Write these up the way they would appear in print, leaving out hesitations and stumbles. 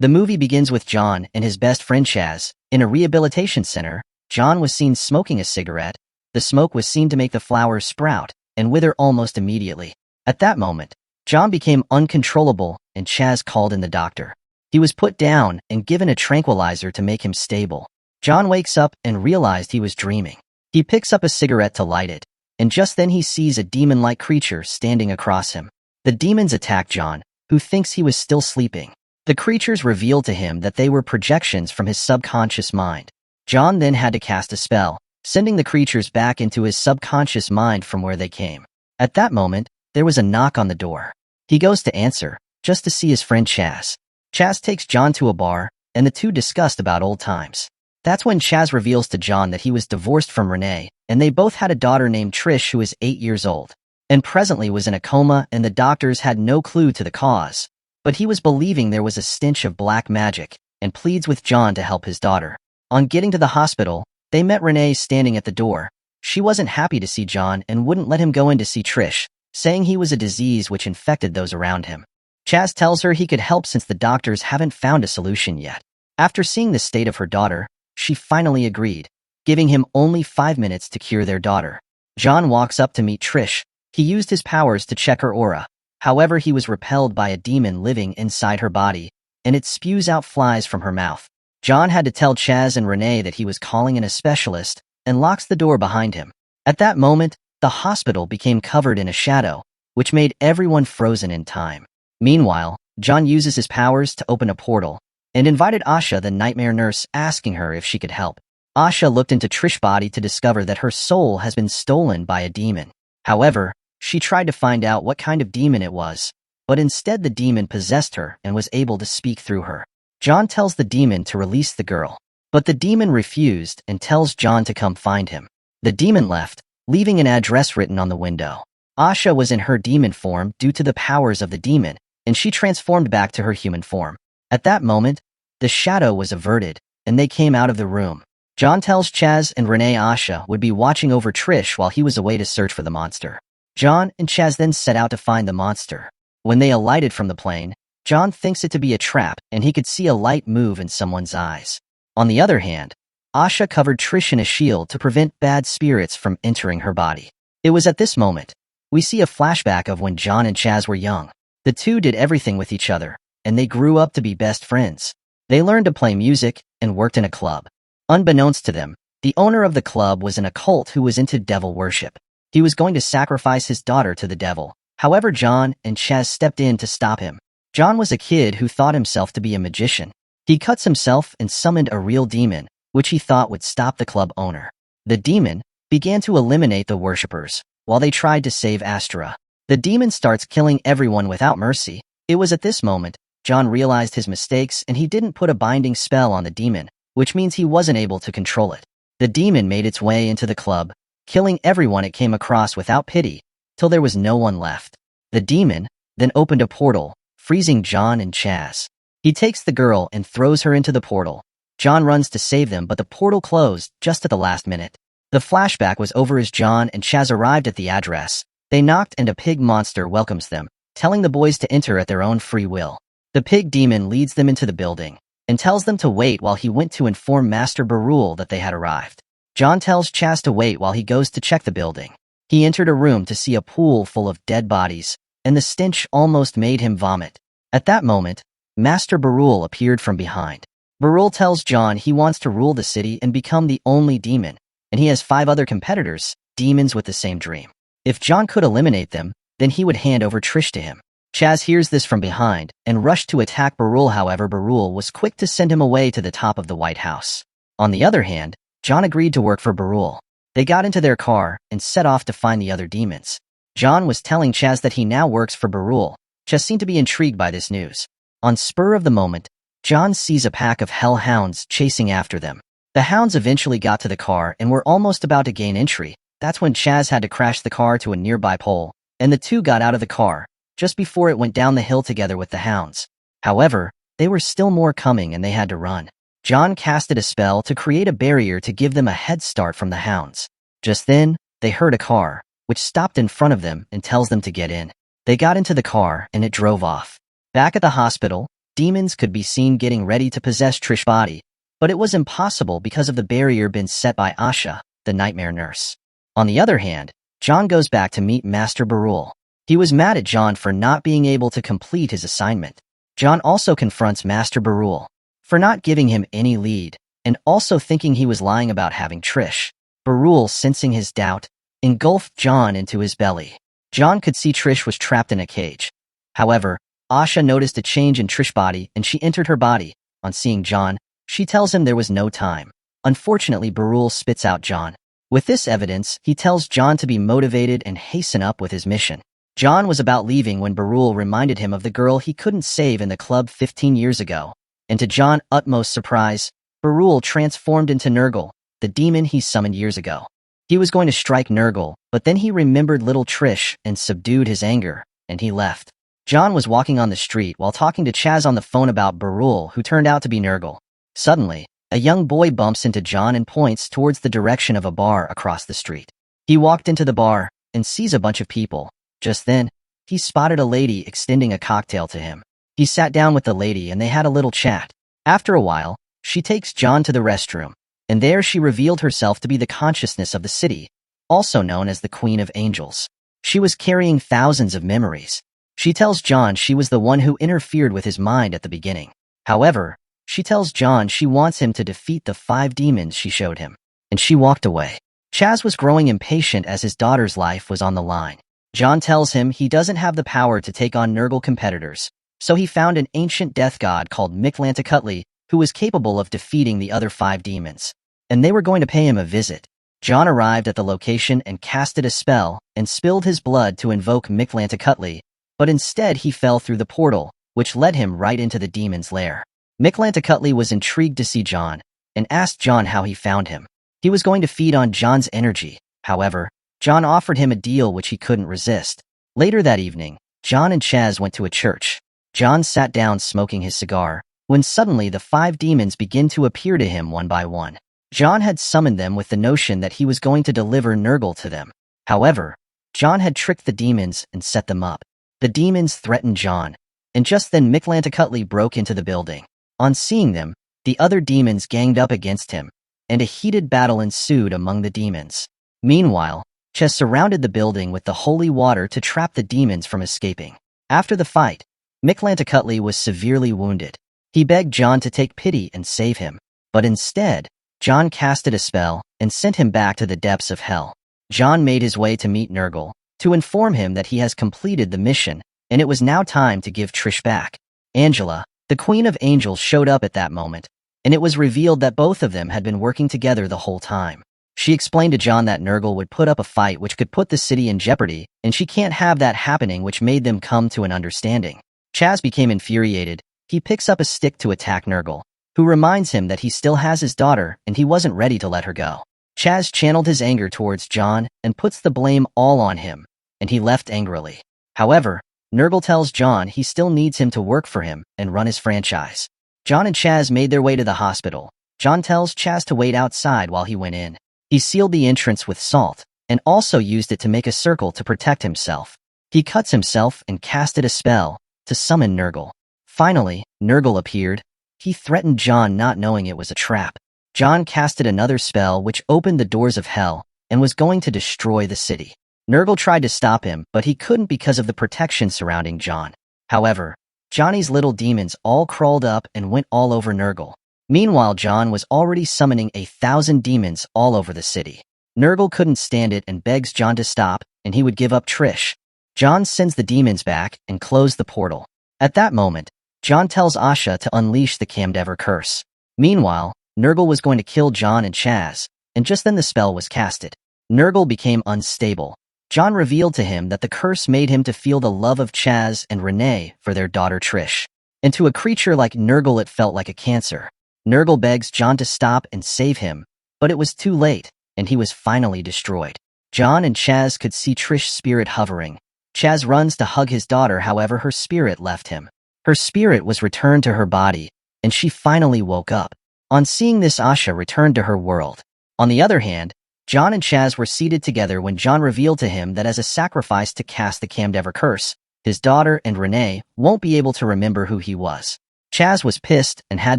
The movie begins with John and his best friend Chaz. In a rehabilitation center, John was seen smoking a cigarette. The smoke was seen to make the flowers sprout and wither almost immediately. At that moment, John became uncontrollable and Chaz called in the doctor. He was put down and given a tranquilizer to make him stable. John wakes up and realized he was dreaming. He picks up a cigarette to light it, and just then he sees a demon-like creature standing across him. The demons attack John, who thinks he was still sleeping. The creatures revealed to him that they were projections from his subconscious mind. John then had to cast a spell, sending the creatures back into his subconscious mind from where they came. At that moment, there was a knock on the door. He goes to answer, just to see his friend Chaz. Chaz takes John to a bar, and the two discussed about old times. That's when Chaz reveals to John that he was divorced from Renee, and they both had a daughter named Trish who is 8 years old, and presently was in a coma, and the doctors had no clue to the cause. But he was believing there was a stench of black magic, and pleads with John to help his daughter. On getting to the hospital, they met Renee standing at the door. She wasn't happy to see John and wouldn't let him go in to see Trish, saying he was a disease which infected those around him. Chaz tells her he could help since the doctors haven't found a solution yet. After seeing the state of her daughter, she finally agreed, giving him only 5 minutes to cure their daughter. John walks up to meet Trish. He used his powers to check her aura. However, he was repelled by a demon living inside her body, and it spews out flies from her mouth. John had to tell Chaz and Renee that he was calling in a specialist, and locks the door behind him. At that moment, the hospital became covered in a shadow, which made everyone frozen in time. Meanwhile, John uses his powers to open a portal, and invited Asha, the nightmare nurse, asking her if she could help. Asha looked into Trish's body to discover that her soul has been stolen by a demon. However, she tried to find out what kind of demon it was, but instead the demon possessed her and was able to speak through her. John tells the demon to release the girl, but the demon refused and tells John to come find him. The demon left, leaving an address written on the window. Asha was in her demon form due to the powers of the demon, and she transformed back to her human form. At that moment, the shadow was averted, and they came out of the room. John tells Chaz and Renee Asha would be watching over Trish while he was away to search for the monster. John and Chaz then set out to find the monster. When they alighted from the plane, John thinks it to be a trap, and he could see a light move in someone's eyes. On the other hand, Asha covered Trish in a shield to prevent bad spirits from entering her body. It was at this moment we see a flashback of when John and Chaz were young. The two did everything with each other, and they grew up to be best friends. They learned to play music and worked in a club. Unbeknownst to them, the owner of the club was an occult who was into devil worship. He was going to sacrifice his daughter to the devil. However, John and Chaz stepped in to stop him. John was a kid who thought himself to be a magician. He cuts himself and summoned a real demon, which he thought would stop the club owner. The demon began to eliminate the worshippers, while they tried to save Astra. The demon starts killing everyone without mercy. It was at this moment John realized his mistakes and he didn't put a binding spell on the demon, which means he wasn't able to control it. The demon made its way into the club, killing everyone it came across without pity, till there was no one left. The demon then opened a portal, freezing John and Chaz. He takes the girl and throws her into the portal. John runs to save them, but the portal closed just at the last minute. The flashback was over as John and Chaz arrived at the address. They knocked and a pig monster welcomes them, telling the boys to enter at their own free will. The pig demon leads them into the building and tells them to wait while he went to inform Master Barul that they had arrived. John tells Chaz to wait while he goes to check the building. He entered a room to see a pool full of dead bodies, and the stench almost made him vomit. At that moment, Master Barul appeared from behind. Barul tells John he wants to rule the city and become the only demon, and he has 5 other competitors, demons with the same dream. If John could eliminate them, then he would hand over Trish to him. Chaz hears this from behind and rushed to attack Barul. However, Barul was quick to send him away to the top of the White House. On the other hand, John agreed to work for Barul. They got into their car and set off to find the other demons. John was telling Chaz that he now works for Barul. Chaz seemed to be intrigued by this news. On spur of the moment, John sees a pack of hellhounds chasing after them. The hounds eventually got to the car and were almost about to gain entry. That's when Chaz had to crash the car to a nearby pole, and the two got out of the car just before it went down the hill together with the hounds. However, there were still more coming and they had to run. John casted a spell to create a barrier to give them a head start from the hounds. Just then, they heard a car, which stopped in front of them and tells them to get in. They got into the car and it drove off. Back at the hospital, demons could be seen getting ready to possess Trish's body, but it was impossible because of the barrier been set by Asha, the nightmare nurse. On the other hand, John goes back to meet Master Barul. He was mad at John for not being able to complete his assignment. John also confronts Master Barul for not giving him any lead, and also thinking he was lying about having Trish. Barul, sensing his doubt, engulfed John into his belly. John could see Trish was trapped in a cage. However, Asha noticed a change in Trish's body and she entered her body. On seeing John, she tells him there was no time. Unfortunately, Barul spits out John. With this evidence, he tells John to be motivated and hasten up with his mission. John was about leaving when Barul reminded him of the girl he couldn't save in the club 15 years ago. And to John's utmost surprise, Barul transformed into Nurgle, the demon he summoned years ago. He was going to strike Nurgle, but then he remembered little Trish and subdued his anger, and he left. John was walking on the street while talking to Chaz on the phone about Barul, who turned out to be Nurgle. Suddenly, a young boy bumps into John and points towards the direction of a bar across the street. He walked into the bar and sees a bunch of people. Just then, he spotted a lady extending a cocktail to him. He sat down with the lady and they had a little chat. After a while, she takes John to the restroom, and there she revealed herself to be the consciousness of the city, also known as the Queen of Angels. She was carrying thousands of memories. She tells John she was the one who interfered with his mind at the beginning. However, she tells John she wants him to defeat the 5 demons she showed him, and she walked away. Chaz was growing impatient as his daughter's life was on the line. John tells him he doesn't have the power to take on Nurgle competitors, so he found an ancient death god called Millennial who was capable of defeating the other 5 demons, and they were going to pay him a visit. John arrived at the location and casted a spell and spilled his blood to invoke Millennial, but instead he fell through the portal, which led him right into the demon's lair. Millennial was intrigued to see John and asked John how he found him. He was going to feed on John's energy. However, John offered him a deal which he couldn't resist. Later that evening, John and Chaz went to a church. John sat down smoking his cigar, when suddenly the 5 demons began to appear to him one by one. John had summoned them with the notion that he was going to deliver Nurgle to them. However, John had tricked the demons and set them up. The demons threatened John, and just then Millennial broke into the building. On seeing them, the other demons ganged up against him, and a heated battle ensued among the demons. Meanwhile, Chaz surrounded the building with the holy water to trap the demons from escaping. After the fight, Millennial was severely wounded. He begged John to take pity and save him, but instead, John casted a spell and sent him back to the depths of hell. John made his way to meet Nurgle, to inform him that he has completed the mission, and it was now time to give Trish back. Angela, the Queen of Angels, showed up at that moment, and it was revealed that both of them had been working together the whole time. She explained to John that Nurgle would put up a fight which could put the city in jeopardy, and she can't have that happening, which made them come to an understanding. Chaz became infuriated. He picks up a stick to attack Nurgle, who reminds him that he still has his daughter and he wasn't ready to let her go. Chaz channeled his anger towards John and puts the blame all on him, and he left angrily. However, Nurgle tells John he still needs him to work for him and run his franchise. John and Chaz made their way to the hospital. John tells Chaz to wait outside while he went in. He sealed the entrance with salt and also used it to make a circle to protect himself. He cuts himself and casted a spell to summon Nurgle. Finally, Nurgle appeared. He threatened John, not knowing it was a trap. John casted another spell which opened the doors of hell and was going to destroy the city. Nurgle tried to stop him, but he couldn't because of the protection surrounding John. However, Johnny's little demons all crawled up and went all over Nurgle. Meanwhile, John was already summoning 1,000 demons all over the city. Nurgle couldn't stand it and begs John to stop, and he would give up Trish. John sends the demons back and closed the portal. At that moment, John tells Asha to unleash the Camdever curse. Meanwhile, Nurgle was going to kill John and Chaz, and just then the spell was casted. Nurgle became unstable. John revealed to him that the curse made him to feel the love of Chaz and Renee for their daughter Trish. And to a creature like Nurgle it felt like a cancer. Nurgle begs John to stop and save him, but it was too late, and he was finally destroyed. John and Chaz could see Trish's spirit hovering. Chaz runs to hug his daughter, however her spirit left him. Her spirit was returned to her body, and she finally woke up. On seeing this, Asha returned to her world. On the other hand, John and Chaz were seated together when John revealed to him that as a sacrifice to cast the Camdever curse, his daughter and Renee won't be able to remember who he was. Chaz was pissed and had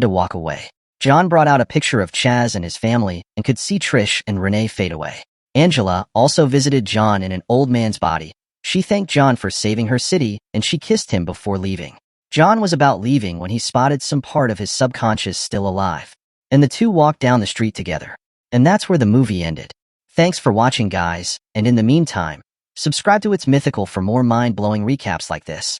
to walk away. John brought out a picture of Chaz and his family and could see Trish and Renee fade away. Angela also visited John in an old man's body. She thanked John for saving her city, and she kissed him before leaving. John was about leaving when he spotted some part of his subconscious still alive, and the two walked down the street together. And that's where the movie ended. Thanks for watching, guys, and in the meantime, subscribe to It's Mythical for more mind-blowing recaps like this.